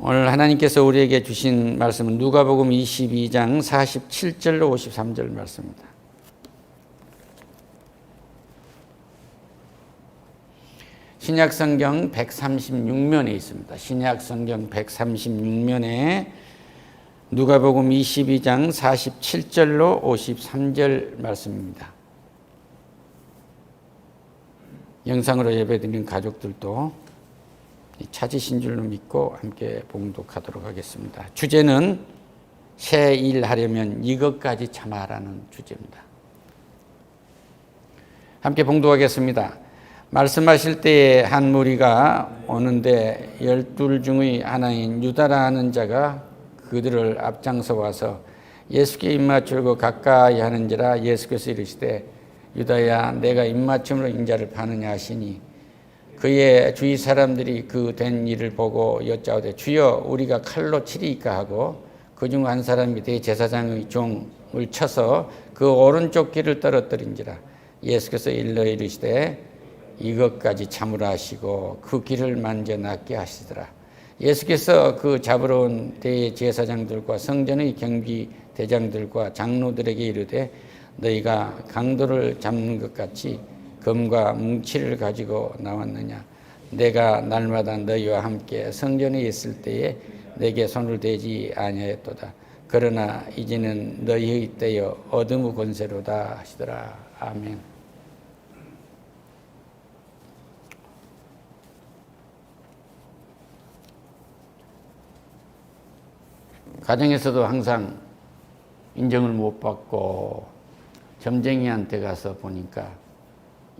오늘 하나님께서 우리에게 주신 말씀은 누가복음 22장 47절로 53절 말씀입니다. 신약성경 136면에 있습니다. 신약성경 136면에 누가복음 22장 47절로 53절 말씀입니다. 영상으로 예배드리는 가족들도 찾으신 줄로 믿고 함께 봉독하도록 하겠습니다. 주제는 새 일 하려면 이것까지 참아라는 주제입니다. 함께 봉독하겠습니다. 말씀하실 때에 한 무리가 오는데 12 중의 하나인 유다라는 자가 그들을 앞장서 와서 예수께 입맞추고 가까이 하는지라 예수께서 이르시되 유다야 내가 입맞춤으로 인자를 파느냐 하시니 그의 주위 사람들이 그 된 일을 보고 여짜오되 주여 우리가 칼로 치리이까 하고 그중 한 사람이 대제사장의 종을 쳐서 그 오른쪽 귀를 떨어뜨린지라 예수께서 일러 이르시되 이것까지 참으라 하시고 그 귀를 만져 낫게 하시더라. 예수께서 그 잡으러 온 대제사장들과 성전의 경비 대장들과 장로들에게 이르되 너희가 강도를 잡는 것 같이 검과 뭉치를 가지고 나왔느냐? 내가 날마다 너희와 함께 성전에 있을 때에 내게 손을 대지 아니하였도다. 그러나 이제는 너희의 때여 어둠의 권세로다 하시더라. 아멘. 가정에서도 항상 인정을 못 받고 점쟁이한테 가서 보니까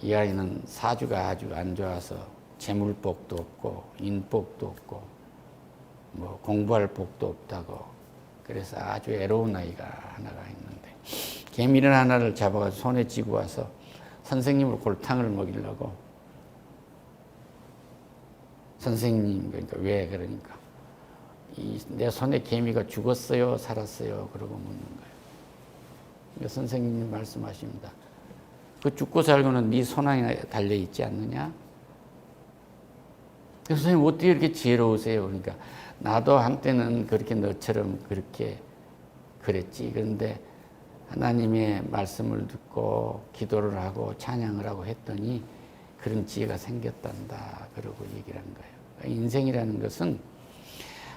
이 아이는 사주가 아주 안 좋아서 재물복도 없고 인복도 없고 뭐 공부할 복도 없다고 그래서 아주 애로운 아이가 하나가 있는데 개미를 하나를 잡아가지고 손에 쥐고 와서 선생님을 골탕을 먹이려고 선생님 그러니까 왜 그러니까 내 손에 개미가 죽었어요 살았어요 그러고 묻는 거예요. 그러니까 선생님이 말씀하십니다. 그 죽고 살고는 네 손안에 달려있지 않느냐? 선생님 어떻게 이렇게 지혜로우세요? 그러니까 나도 한때는 그렇게 너처럼 그렇게 그랬지. 그런데 하나님의 말씀을 듣고 기도를 하고 찬양을 하고 했더니 그런 지혜가 생겼단다. 그러고 얘기를 한 거예요. 인생이라는 것은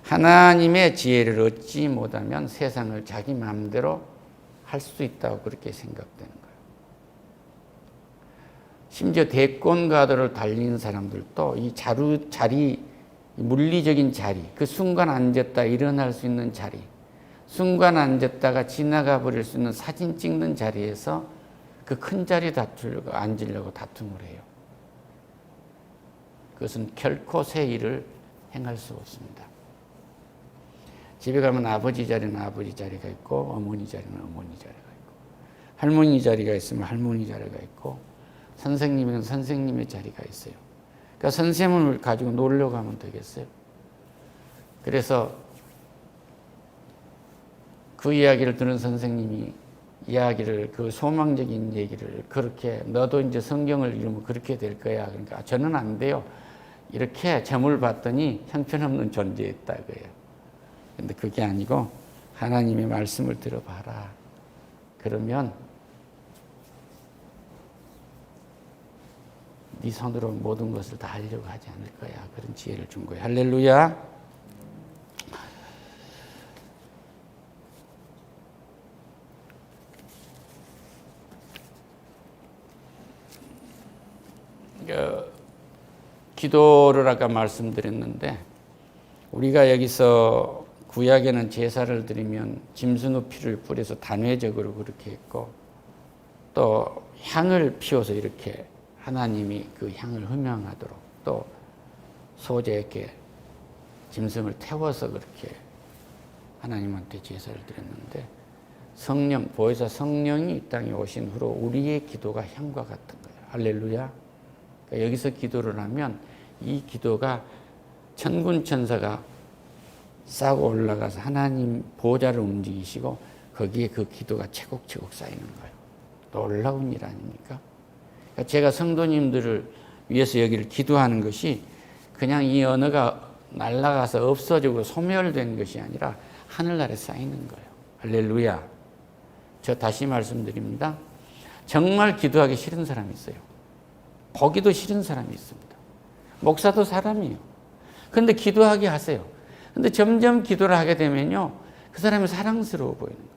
하나님의 지혜를 얻지 못하면 세상을 자기 마음대로 할 수 있다고 그렇게 생각되는 거예요. 심지어 대권가도를 달리는 사람들도 이 자리, 물리적인 자리, 그 순간 앉았다 일어날 수 있는 자리, 순간 앉았다가 지나가 버릴 수 있는 사진 찍는 자리에서 그 큰 자리 다투려고 앉으려고 다툼을 해요. 그것은 결코 새 일을 행할 수 없습니다. 집에 가면 아버지 자리는 아버지 자리가 있고 어머니 자리는 어머니 자리가 있고 할머니 자리가 있으면 할머니 자리가 있고 선생님은 선생님의 자리가 있어요. 그러니까 선생님을 가지고 놀러 가면 되겠어요. 그래서 그 이야기를 들은 선생님이 이야기를 그 소망적인 얘기를 그렇게 너도 이제 성경을 읽으면 그렇게 될 거야. 그러니까 저는 안 돼요. 이렇게 점을 봤더니 형편없는 존재였다 그래요. 근데 그게 아니고 하나님의 말씀을 들어봐라. 그러면 네 손으로 모든 것을 다 하려고 하지 않을 거야. 그런 지혜를 준 거예요. 할렐루야. 기도를 아까 말씀드렸는데 우리가 여기서 구약에는 제사를 드리면 짐승의 피를 뿌려서 단회적으로 그렇게 했고 또 향을 피워서 이렇게 하나님이 그 향을 흠양하도록 또 소재에게 짐승을 태워서 그렇게 하나님한테 제사를 드렸는데 성령, 보혜사 성령이 이 땅에 오신 후로 우리의 기도가 향과 같은 거예요. 할렐루야. 그러니까 여기서 기도를 하면 이 기도가 천군 천사가 싸고 올라가서 하나님 보좌를 움직이시고 거기에 그 기도가 채곡채곡 쌓이는 거예요. 놀라운 일 아닙니까? 그러니까 제가 성도님들을 위해서 여기를 기도하는 것이 그냥 이 언어가 날아가서 없어지고 소멸된 것이 아니라 하늘나라에 쌓이는 거예요. 할렐루야. 저 다시 말씀드립니다. 정말 기도하기 싫은 사람이 있어요. 보기도 싫은 사람이 있습니다. 목사도 사람이에요. 그런데 기도하게 하세요. 근데 점점 기도를 하게 되면요, 그 사람이 사랑스러워 보이는 거예요.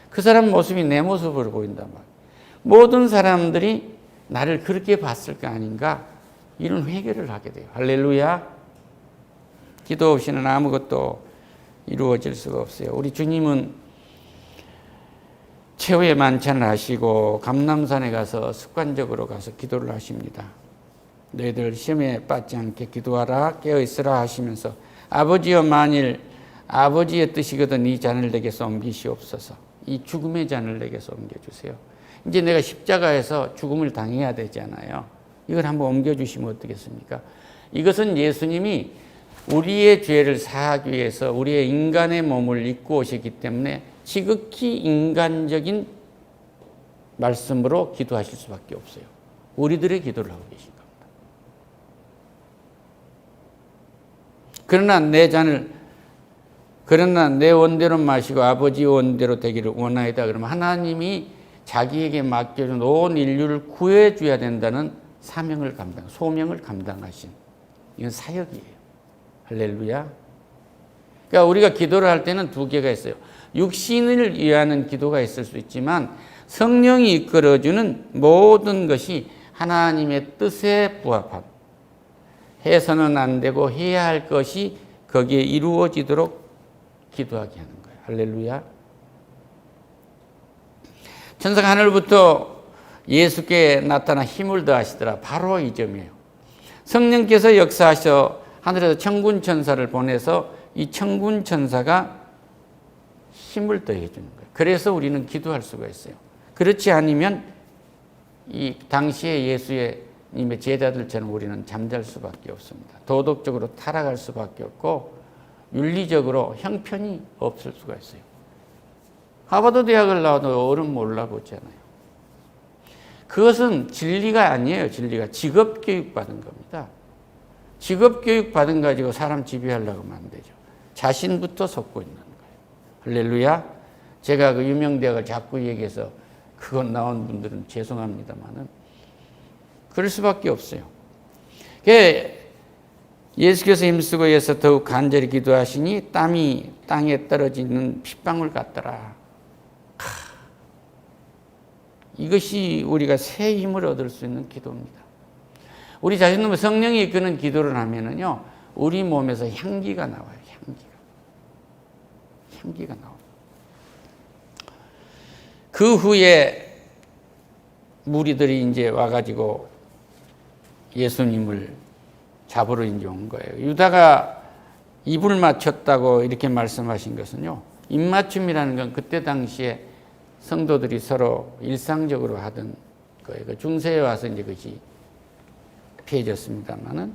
그 사람 모습이 내 모습으로 보인단 말이에요. 모든 사람들이 나를 그렇게 봤을 거 아닌가, 이런 회개를 하게 돼요. 할렐루야. 기도 없이는 아무것도 이루어질 수가 없어요. 우리 주님은 최후의 만찬을 하시고 감람산에 가서 습관적으로 가서 기도를 하십니다. 너희들 시험에 빠지지 않게 기도하라, 깨어있으라 하시면서 아버지여, 만일 아버지의 뜻이거든 이 잔을 내게서 옮기시옵소서. 이 죽음의 잔을 내게서 옮겨주세요. 이제 내가 십자가에서 죽음을 당해야 되잖아요. 이걸 한번 옮겨주시면 어떻겠습니까? 이것은 예수님이 우리의 죄를 사하기 위해서 우리의 인간의 몸을 입고 오셨기 때문에 지극히 인간적인 말씀으로 기도하실 수밖에 없어요. 우리들의 기도를 하고 계신 겁니다. 그러나 내 원대로 마시고 아버지 원대로 되기를 원하이다. 그러면 하나님이 자기에게 맡겨준 온 인류를 구해줘야 된다는 소명을 감당하신, 이건 사역이에요. 할렐루야. 그러니까 우리가 기도를 할 때는 두 개가 있어요. 육신을 위하는 기도가 있을 수 있지만 성령이 이끌어주는 모든 것이 하나님의 뜻에 부합함. 해서는 안 되고 해야 할 것이 거기에 이루어지도록 기도하게 하는 거예요. 할렐루야. 천사가 하늘부터 예수께 나타나 힘을 더하시더라. 바로 이 점이에요. 성령께서 역사하셔 하늘에서 천군 천사를 보내서 이 천군 천사가 힘을 더해 주는 거예요. 그래서 우리는 기도할 수가 있어요. 그렇지 않으면 이 당시에 예수님의 제자들처럼 우리는 잠잘 수밖에 없습니다. 도덕적으로 타락할 수밖에 없고 윤리적으로 형편이 없을 수가 있어요. 하버드 대학을 나와도 어른 몰라보잖아요. 그것은 진리가 아니에요. 진리가 직업교육 받은 겁니다. 직업교육 받은 가지고 사람 지배하려고 하면 안 되죠. 자신부터 속고 있는 거예요. 할렐루야. 제가 그 유명대학을 자꾸 얘기해서 그건 나온 분들은 죄송합니다만은 그럴 수밖에 없어요. 예수께서 힘쓰고 해서 더욱 간절히 기도하시니 땀이 땅에 떨어지는 핏방울 같더라. 이것이 우리가 새 힘을 얻을 수 있는 기도입니다. 우리 자신도 성령이 이끄는 기도를 하면은요, 우리 몸에서 향기가 나와요. 향기가 나옵니다. 그 후에 무리들이 이제 와가지고 예수님을 잡으러 이제 온 거예요. 유다가 입을 맞췄다고 이렇게 말씀하신 것은요, 입맞춤이라는 건 그때 당시에 성도들이 서로 일상적으로 하던 거예요. 그 중세에 와서 이제 그것이 피해졌습니다만은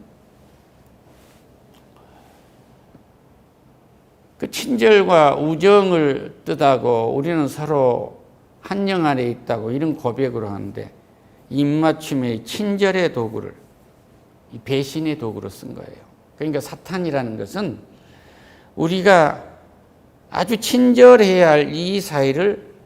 그 친절과 우정을 뜻하고 우리는 서로 한 영 아래 있다고 이런 고백으로 하는데 입맞춤의 친절의 도구를 이 배신의 도구로 쓴 거예요. 그러니까 사탄이라는 것은 우리가 아주 친절해야 할 이 사이를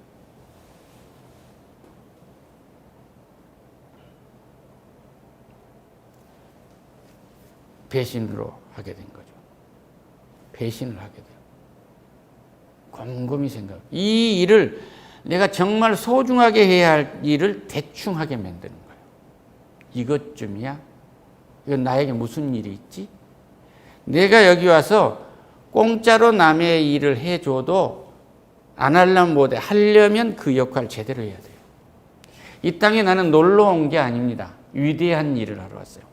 배신으로 하게 된 거죠. 배신을 하게 돼요. 곰곰이 생각. 이 일을 내가 정말 소중하게 해야 할 일을 대충 하게 만드는 거예요. 이것쯤이야? 이건 나에게 무슨 일이 있지? 내가 여기 와서 공짜로 남의 일을 해줘도 안 하려면 못해. 하려면 그 역할 제대로 해야 돼요. 이 땅에 나는 놀러 온 게 아닙니다. 위대한 일을 하러 왔어요.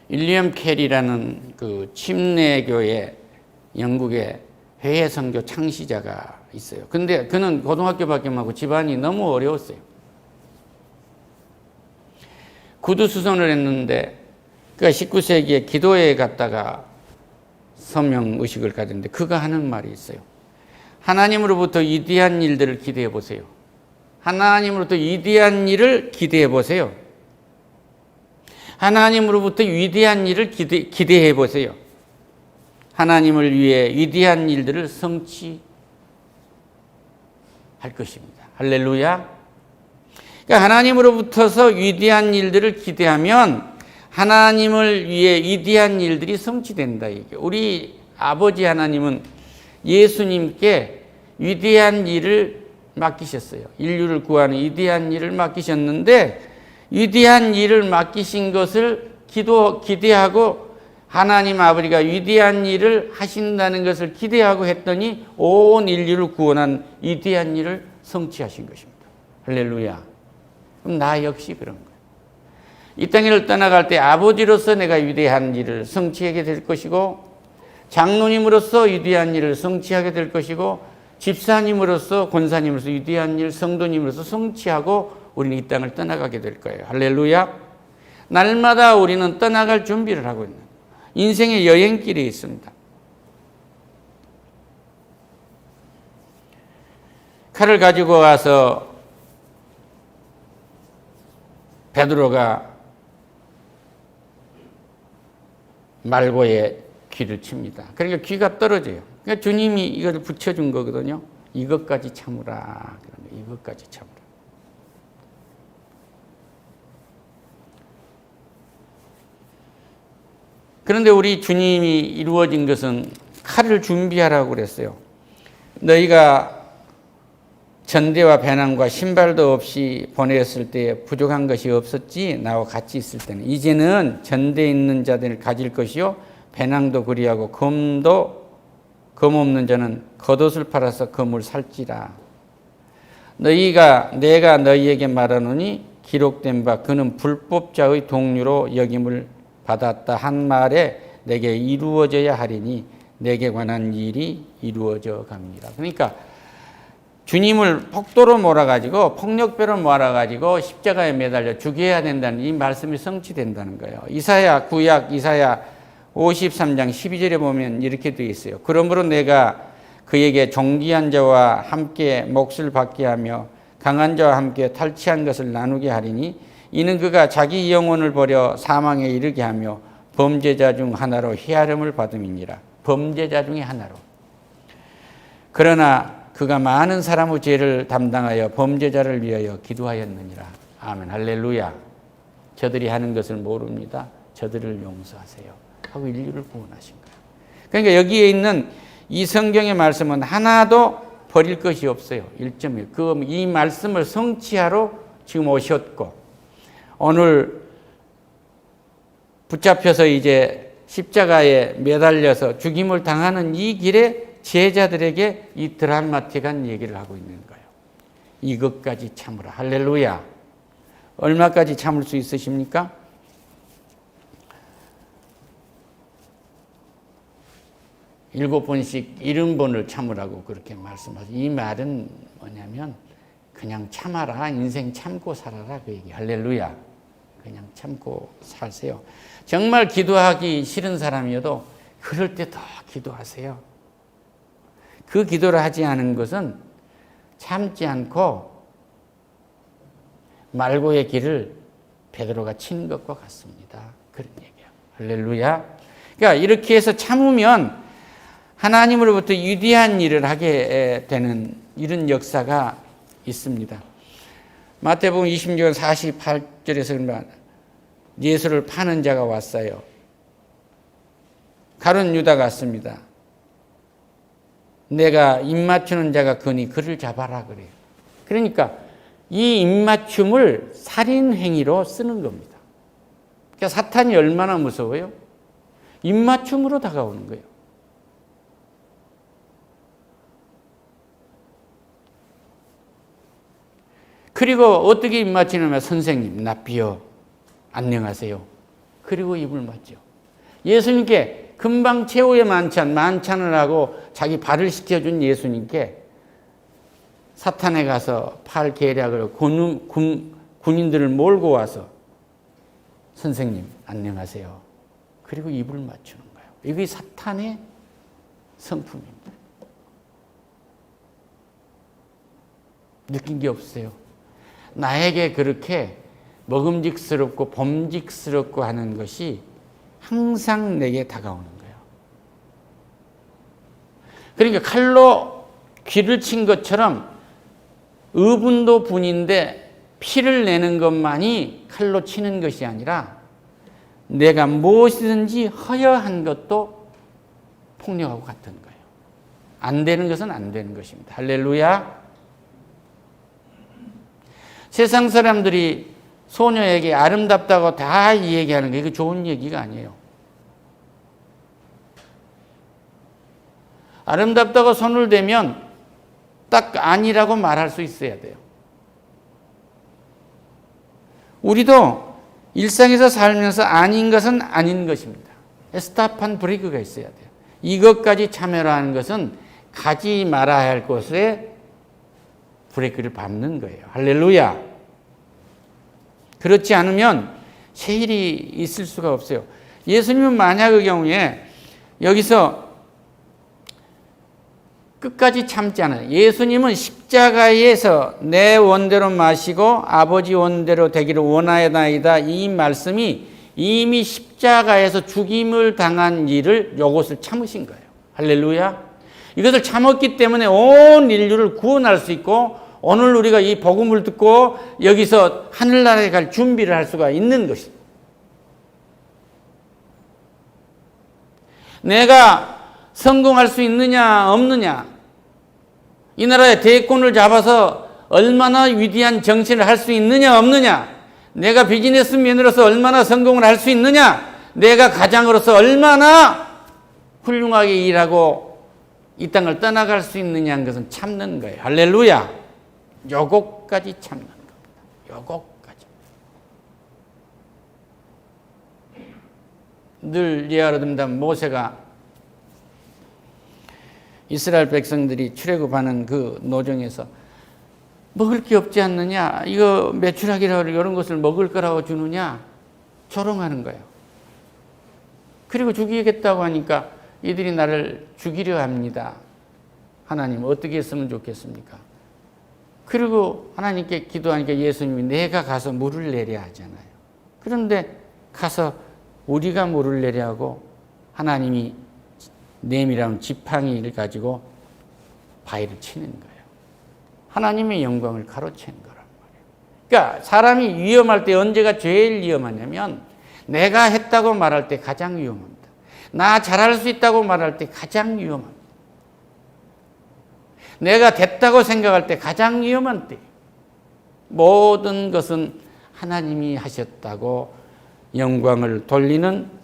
윌리엄 캐리라는 그 침례교회 영국의 회해 선교 창시자가 있어요. 근데 그는 고등학교밖에 못하고 집안이 너무 어려웠어요. 구두수선을 했는데 그가 19세기에 기도회에 갔다가 선명의식을 가졌는데 그가 하는 말이 있어요. 하나님으로부터 위대한 일들을 기대해 보세요. 하나님으로부터 위대한 일을 기대해 보세요. 하나님으로부터 위대한 일을 기대해 보세요. 하나님을 위해 위대한 일들을 성취할 것입니다. 할렐루야. 그러니까 하나님으로부터서 위대한 일들을 기대하면 하나님을 위해 위대한 일들이 성취된다. 이게 우리 아버지 하나님은 예수님께 위대한 일을 맡기셨어요. 인류를 구하는 위대한 일을 맡기셨는데 위대한 일을 맡기신 것을 기대하고 하나님 아버지가 위대한 일을 하신다는 것을 기대하고 했더니 온 인류를 구원한 위대한 일을 성취하신 것입니다. 할렐루야. 그럼 나 역시 그런 거예요. 이 땅을 떠나갈 때 아버지로서 내가 위대한 일을 성취하게 될 것이고 장로님으로서 위대한 일을 성취하게 될 것이고 집사님으로서 권사님으로서 위대한 일, 성도님으로서 성취하고 우리는 이 땅을 떠나가게 될 거예요. 할렐루야. 날마다 우리는 떠나갈 준비를 하고 있는 인생의 여행길이 있습니다. 칼을 가지고 와서 베드로가 말고에 귀를 칩니다. 그러니까 귀가 떨어져요. 그러니까 주님이 이걸 붙여준 거거든요. 이것까지 참으라. 이것까지 참으라. 그런데 우리 주님이 이루어진 것은 칼을 준비하라고 그랬어요. 너희가 전대와 배낭과 신발도 없이 보냈을 때 부족한 것이 없었지 나와 같이 있을 때는 이제는 전대에 있는 자들을 가질 것이요 배낭도 그리하고 검 없는 자는 겉옷을 팔아서 검을 살지라. 내가 너희에게 말하노니 기록된 바 그는 불법자의 동류로 여김을 받았다 한 말에 내게 이루어져야 하리니 내게 관한 일이 이루어져 갑니다. 그러니까 주님을 폭도로 몰아가지고 폭력배로 몰아가지고 십자가에 매달려 죽여야 된다는 이 말씀이 성취된다는 거예요. 구약 이사야 53장 12절에 보면 이렇게 되어 있어요. 그러므로 내가 그에게 정죄한 자와 함께 몫을 받게 하며 강한 자와 함께 탈취한 것을 나누게 하리니 이는 그가 자기 영혼을 버려 사망에 이르게 하며 범죄자 중 하나로 헤아림을 받음이니라. 범죄자 중에 하나로. 그러나 그가 많은 사람의 죄를 담당하여 범죄자를 위하여 기도하였느니라. 아멘. 할렐루야. 저들이 하는 것을 모릅니다. 저들을 용서하세요. 하고 인류를 구원하신 거예요. 그러니까 여기에 있는 이 성경의 말씀은 하나도 버릴 것이 없어요. 1.1. 이 말씀을 성취하러 지금 오셨고 오늘 붙잡혀서 이제 십자가에 매달려서 죽임을 당하는 이 길에 제자들에게 이 드라마틱한 얘기를 하고 있는 거예요. 이것까지 참으라. 할렐루야. 얼마까지 참을 수 있으십니까? 일곱 번씩 70번을 참으라고 그렇게 말씀하죠. 이 말은 뭐냐면 그냥 참아라. 인생 참고 살아라. 그 얘기. 할렐루야. 그냥 참고 사세요. 정말 기도하기 싫은 사람이어도 그럴 때 더 기도하세요. 그 기도를 하지 않은 것은 참지 않고 말고의 길을 베드로가 친 것과 같습니다. 그런 얘기예요. 할렐루야. 그러니까 이렇게 해서 참으면 하나님으로부터 위대한 일을 하게 되는 이런 역사가 있습니다. 마태복음 26장 48절에서 그러면 예수를 파는 자가 왔어요. 가룟 유다 같습니다. 내가 입맞추는 자가 거니 그를 잡아라 그래요. 그러니까 이 입맞춤을 살인행위로 쓰는 겁니다. 그러니까 사탄이 얼마나 무서워요? 입맞춤으로 다가오는 거예요. 그리고 어떻게 입맞추냐면 선생님 납비요 안녕하세요. 그리고 입을 맞죠. 예수님께 금방 최후의 만찬을 하고 자기 발을 씻겨준 예수님께 사탄에 가서 팔 계략을 군인들을 몰고 와서 선생님 안녕하세요. 그리고 입을 맞추는 거예요. 이게 사탄의 성품입니다. 느낀 게 없으세요? 나에게 그렇게 먹음직스럽고 범직스럽고 하는 것이 항상 내게 다가오는 거예요. 그러니까 칼로 귀를 친 것처럼 의분도 분인데 피를 내는 것만이 칼로 치는 것이 아니라 내가 무엇이든지 허여한 것도 폭력하고 같은 거예요. 안 되는 것은 안 되는 것입니다. 할렐루야. 세상 사람들이 소녀에게 아름답다고 다 얘기하는 게 이거 좋은 얘기가 아니에요. 아름답다고 손을 대면 딱 아니라고 말할 수 있어야 돼요. 우리도 일상에서 살면서 아닌 것은 아닌 것입니다. 스탑한 브레이크가 있어야 돼요. 이것까지 참여하는 것은 가지 말아야 할 곳에 브레이크를 밟는 거예요. 할렐루야. 그렇지 않으면 세일이 있을 수가 없어요. 예수님은 만약의 경우에 여기서 끝까지 참지 않아요. 예수님은 십자가에서 내 원대로 마시고 아버지 원대로 되기를 원하나이다. 이 말씀이 이미 십자가에서 죽임을 당한 일을 요것을 참으신 거예요. 할렐루야. 이것을 참았기 때문에 온 인류를 구원할 수 있고 오늘 우리가 이 복음을 듣고 여기서 하늘나라에 갈 준비를 할 수가 있는 것입니다. 내가 성공할 수 있느냐 없느냐, 이 나라의 대권을 잡아서 얼마나 위대한 정치를 할 수 있느냐 없느냐, 내가 비즈니스맨으로서 얼마나 성공을 할 수 있느냐, 내가 가장으로서 얼마나 훌륭하게 일하고 이 땅을 떠나갈 수 있느냐 하는 것은 참는 거예요. 할렐루야. 요것까지 참는 겁니다. 요것까지. 늘 예하로듭니다. 모세가 이스라엘 백성들이 출애굽하는 그 노정에서 먹을 게 없지 않느냐, 이거 메추라기라고 이런 것을 먹을 거라고 주느냐 조롱하는 거예요. 그리고 죽이겠다고 하니까 이들이 나를 죽이려 합니다. 하나님 어떻게 했으면 좋겠습니까? 그리고 하나님께 기도하니까 예수님이 내가 가서 물을 내려 하잖아요. 그런데 가서 우리가 물을 내려 하고 하나님이 내밀한 지팡이를 가지고 바위를 치는 거예요. 하나님의 영광을 가로채는 거란 말이에요. 그러니까 사람이 위험할 때 언제가 제일 위험하냐면 내가 했다고 말할 때 가장 위험합니다. 나 잘할 수 있다고 말할 때 가장 위험합니다. 내가 됐다고 생각할 때 가장 위험한 때. 모든 것은 하나님이 하셨다고 영광을 돌리는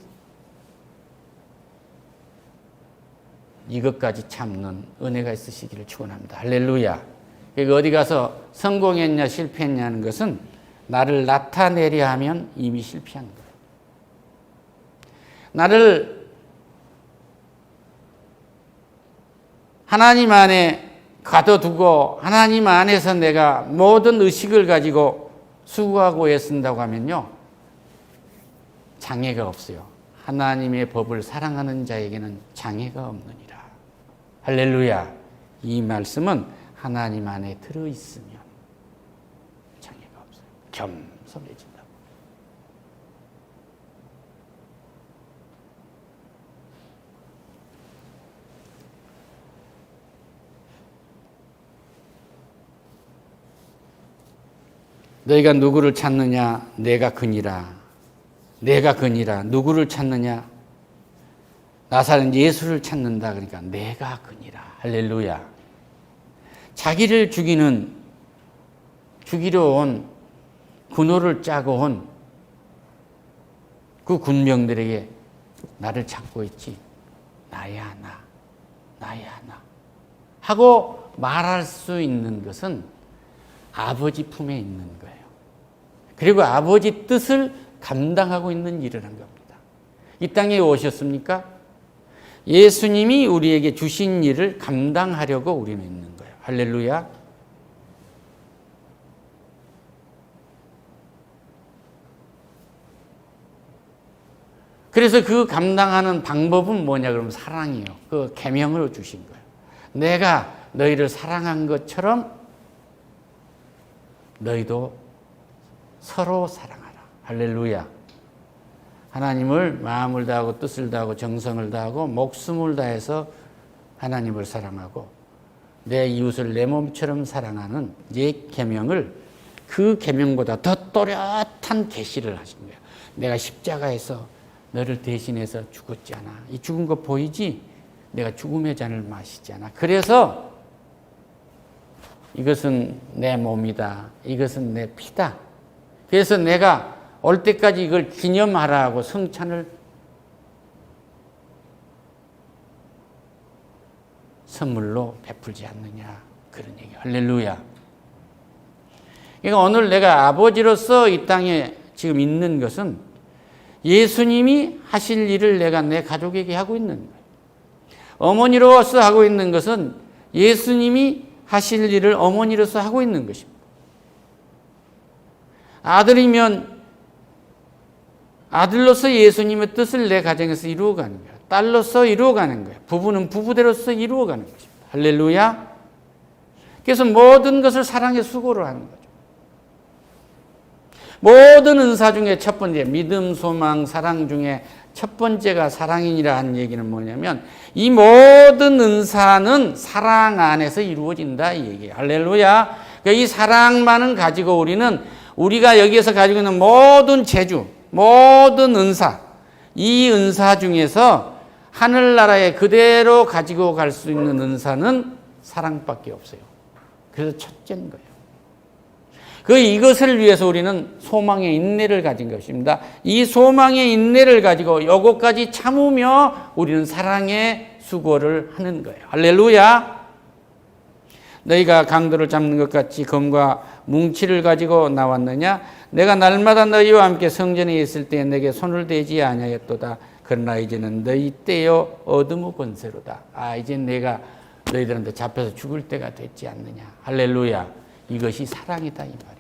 이것까지 참는 은혜가 있으시기를 축원합니다. 할렐루야. 그러니까 어디 가서 성공했냐 실패했냐는 것은 나를 나타내려 하면 이미 실패한 거예요. 나를 하나님 안에 가둬두고 하나님 안에서 내가 모든 의식을 가지고 수고하고 애쓴다고 하면요, 장애가 없어요. 하나님의 법을 사랑하는 자에게는 장애가 없느니라. 할렐루야. 이 말씀은 하나님 안에 들어있으면 장애가 없어요. 겸손해진다. 너희가 누구를 찾느냐? 내가 그니라. 내가 그니라. 누구를 찾느냐? 나사렛 예수를 찾는다. 그러니까 내가 그니라. 할렐루야. 자기를 죽이려 온 군호를 짜고 온 그 군병들에게 나를 찾고 있지. 나야 나. 나야 나. 하고 말할 수 있는 것은 아버지 품에 있는 거예요. 그리고 아버지 뜻을 감당하고 있는 일을 한 겁니다. 이 땅에 오셨습니까? 예수님이 우리에게 주신 일을 감당하려고 우리는 있는 거예요. 할렐루야. 그래서 그 감당하는 방법은 뭐냐 그러면 사랑이에요. 그 계명으로 주신 거예요. 내가 너희를 사랑한 것처럼 너희도 서로 사랑하라. 할렐루야. 하나님을 마음을 다하고 뜻을 다하고 정성을 다하고 목숨을 다해서 하나님을 사랑하고 내 이웃을 내 몸처럼 사랑하는 옛 계명을 그 계명보다 더 또렷한 계시를 하신 거예요. 내가 십자가에서 너를 대신해서 죽었지 않아. 이 죽은 거 보이지? 내가 죽음의 잔을 마시지 않아. 그래서 이것은 내 몸이다. 이것은 내 피다. 그래서 내가 올 때까지 이걸 기념하라고 성찬을 선물로 베풀지 않느냐. 그런 얘기. 할렐루야. 그러니까 오늘 내가 아버지로서 이 땅에 지금 있는 것은 예수님이 하실 일을 내가 내 가족에게 하고 있는 거예요. 어머니로서 하고 있는 것은 예수님이 하실 일을 어머니로서 하고 있는 것입니다. 아들이면 아들로서 예수님의 뜻을 내 가정에서 이루어가는 거예요. 딸로서 이루어가는 거예요. 부부는 부부대로서 이루어가는 것입니다. 할렐루야. 그래서 모든 것을 사랑의 수고로 하는 거죠. 모든 은사 중에 첫 번째, 믿음, 소망, 사랑 중에 첫 번째가 사랑이니라 하는 얘기는 뭐냐면 이 모든 은사는 사랑 안에서 이루어진다 이 얘기예요. 할렐루야. 그러니까 이 사랑만은 가지고 우리가 여기에서 가지고 있는 모든 재주, 모든 은사, 이 은사 중에서 하늘나라에 그대로 가지고 갈 수 있는 은사는 사랑밖에 없어요. 그래서 첫째인 거예요. 이것을 위해서 우리는 소망의 인내를 가진 것입니다. 이 소망의 인내를 가지고 요것까지 참으며 우리는 사랑의 수고를 하는 거예요. 할렐루야. 너희가 강도를 잡는 것 같이 검과 뭉치를 가지고 나왔느냐? 내가 날마다 너희와 함께 성전에 있을 때 내게 손을 대지 아니하였도다. 그러나 이제는 너희 때요 어둠의 권세로다. 이제 내가 너희들한테 잡혀서 죽을 때가 됐지 않느냐. 할렐루야. 이것이 사랑이다 이 말입니다.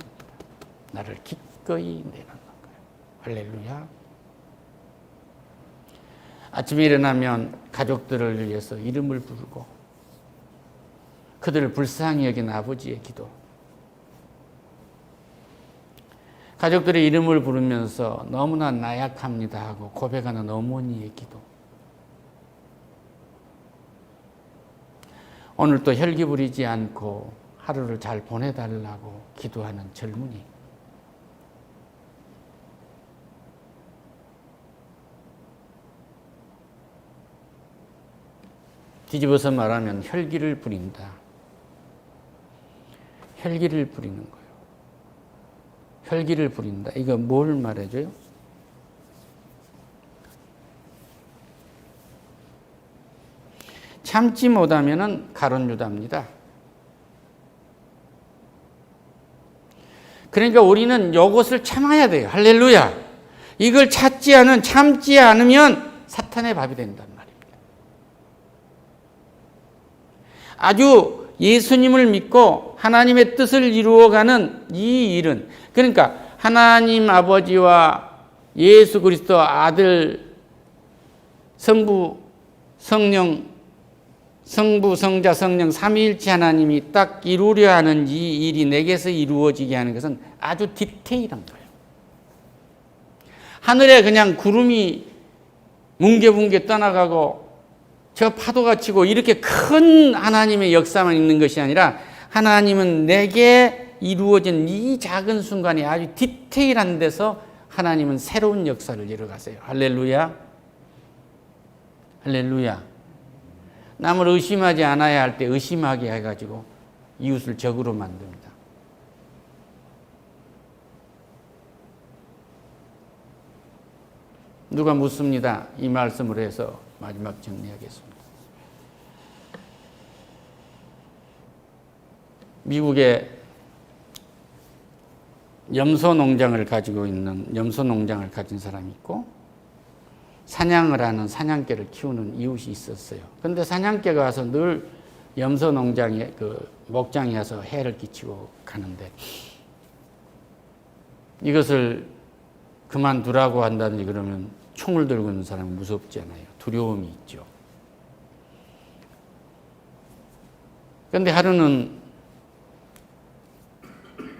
나를 기꺼이 내놓는 거예요. 할렐루야. 아침에 일어나면 가족들을 위해서 이름을 부르고 그들을 불쌍히 여긴 아버지의 기도. 가족들의 이름을 부르면서 너무나 나약합니다 하고 고백하는 어머니의 기도. 오늘 또 혈기 부리지 않고 하루를 잘 보내달라고 기도하는 젊은이. 뒤집어서 말하면 혈기를 부린다. 혈기를 부리는 거예요. 혈기를 부린다. 이거 뭘 말해줘요? 참지 못하면은 가론유다입니다. 그러니까 우리는 이것을 참아야 돼요. 할렐루야. 이걸 참지 않으면 사탄의 밥이 된단 말입니다. 아주 예수님을 믿고 하나님의 뜻을 이루어가는 이 일은, 그러니까 하나님 아버지와 예수 그리스도 아들 성부 성자 성령 삼위일체 하나님이 딱 이루려 하는 이 일이 내게서 이루어지게 하는 것은 아주 디테일한 거예요. 하늘에 그냥 구름이 뭉게뭉게 떠나가고 저 파도가 치고 이렇게 큰 하나님의 역사만 있는 것이 아니라 하나님은 내게 이루어진 이 작은 순간에 아주 디테일한 데서 하나님은 새로운 역사를 이뤄가세요. 할렐루야. 할렐루야. 남을 의심하지 않아야 할 때 의심하게 해가지고 이웃을 적으로 만듭니다. 누가 묻습니다. 이 말씀을 해서 마지막 정리하겠습니다. 미국에 염소 농장을 가진 사람이 있고 사냥을 하는 사냥개를 키우는 이웃이 있었어요. 그런데 사냥개가 와서 늘 염소 농장에 목장에 와서 해를 끼치고 가는데 이것을 그만두라고 한다든지 그러면 총을 들고 있는 사람은 무섭잖아요. 두려움이 있죠. 그런데 하루는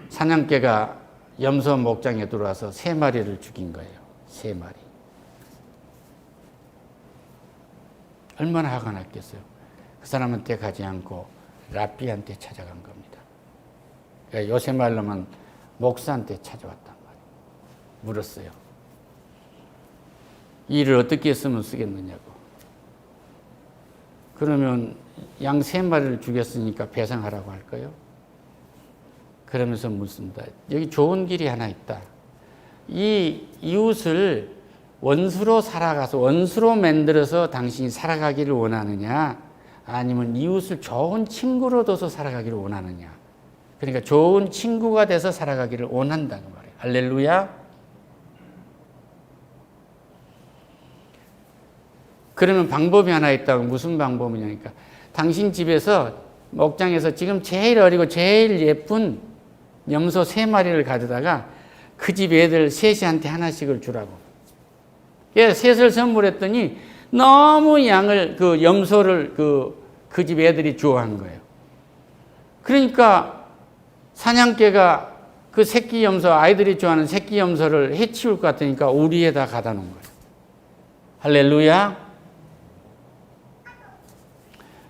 사냥개가 염소 목장에 들어와서 3마리를 죽인 거예요. 3마리. 얼마나 화가 났겠어요. 그 사람한테 가지 않고 랍비한테 찾아간 겁니다. 그러니까 요새 말로만 목사한테 찾아왔단 말이에요. 물었어요. 이 일을 어떻게 했으면 쓰겠느냐고. 그러면 양 3마리를 죽였으니까 배상하라고 할까요? 그러면서 묻습니다. 여기 좋은 길이 하나 있다. 이 이웃을 원수로 살아가서 원수로 만들어서 당신이 살아가기를 원하느냐, 아니면 이웃을 좋은 친구로 둬서 살아가기를 원하느냐. 그러니까 좋은 친구가 돼서 살아가기를 원한다는 말이에요. 할렐루야. 그러면 방법이 하나 있다고. 무슨 방법이냐니까, 당신 집에서 목장에서 지금 제일 어리고 제일 예쁜 염소 3마리를 가져다가 그 집 애들 셋이한테 하나씩을 주라고. 셋을 선물했더니 너무 양을, 그 염소를 그 집 애들이 좋아한 거예요. 그러니까 사냥개가 그 새끼 염소, 아이들이 좋아하는 새끼 염소를 해치울 것 같으니까 우리에다 가다 놓은 거예요. 할렐루야.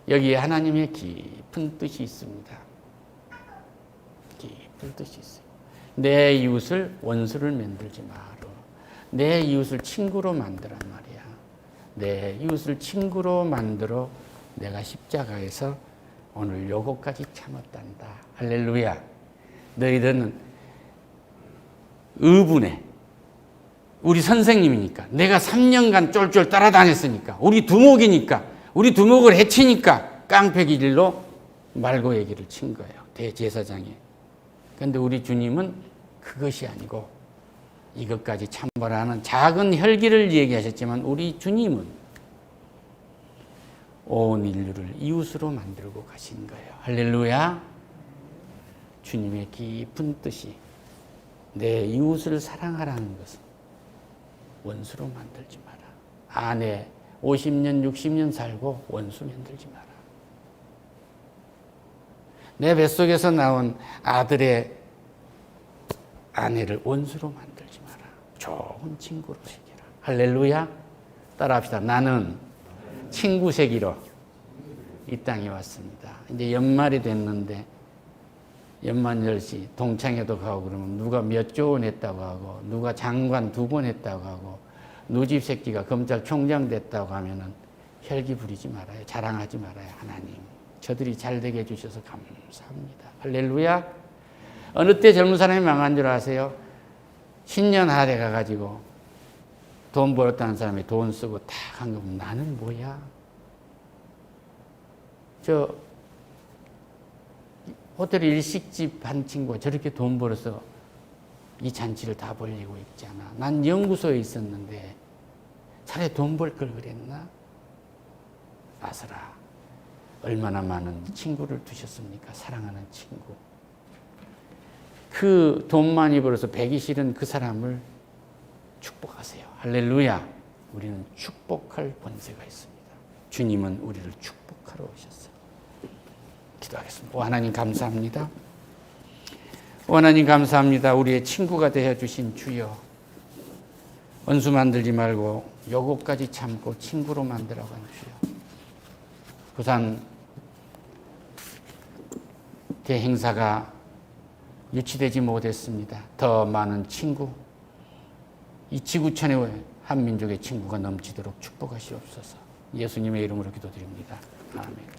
여기에 하나님의 깊은 뜻이 있습니다. 깊은 뜻이 있어요. 내 이웃을 원수를 만들지 마라. 내 이웃을 친구로 만들란 말이야. 내 이웃을 친구로 만들어 내가 십자가에서 오늘 요거까지 참았단다. 할렐루야. 너희들은 의분해. 우리 선생님이니까, 내가 3년간 쫄쫄 따라다녔으니까, 우리 두목이니까, 우리 두목을 해치니까 깡패기질로 말고 얘기를 친 거예요. 대제사장에. 그런데 우리 주님은 그것이 아니고 이것까지 참으라는 작은 혈기를 얘기하셨지만, 우리 주님은 온 인류를 이웃으로 만들고 가신 거예요. 할렐루야. 주님의 깊은 뜻이 내 이웃을 사랑하라는 것은 원수로 만들지 마라. 아내 50년 60년 살고 원수 만들지 마라. 내 뱃속에서 나온 아들의 아내를 원수로 만들지 마라. 좋은 친구로 새기라. 할렐루야. 따라합시다. 나는 친구 새기로 이 땅에 왔습니다. 이제 연말이 됐는데 연만열시 동창회도 가고 그러면 누가 몇 조 원 했다고 하고, 누가 장관 2번 했다고 하고, 누집 새끼가 검찰총장 됐다고 하면은 혈기 부리지 말아요. 자랑하지 말아요. 하나님, 저들이 잘 되게 해주셔서 감사합니다. 할렐루야. 어느 때 젊은 사람이 망한 줄 아세요? 신년 하대 가가지고 돈 벌었다는 사람이 돈 쓰고 탁 한 거면 나는 뭐야? 저 호텔 일식집 한 친구가 저렇게 돈 벌어서 이 잔치를 다 벌리고 있잖아. 난 연구소에 있었는데 차라리 돈 벌 걸 그랬나? 아서라, 얼마나 많은 친구를 두셨습니까? 사랑하는 친구. 그 돈 많이 벌어서 배기 싫은 그 사람을 축복하세요. 할렐루야. 우리는 축복할 본세가 있습니다. 주님은 우리를 축복하러 오셨어요. 기도하겠습니다. 오 하나님 감사합니다. 오 하나님 감사합니다. 우리의 친구가 되어주신 주여, 원수 만들지 말고 요거까지 참고 친구로 만들어간 주여, 부산 대행사가 유치되지 못했습니다. 더 많은 친구, 이 지구촌의 한민족의 친구가 넘치도록 축복하시옵소서. 예수님의 이름으로 기도드립니다.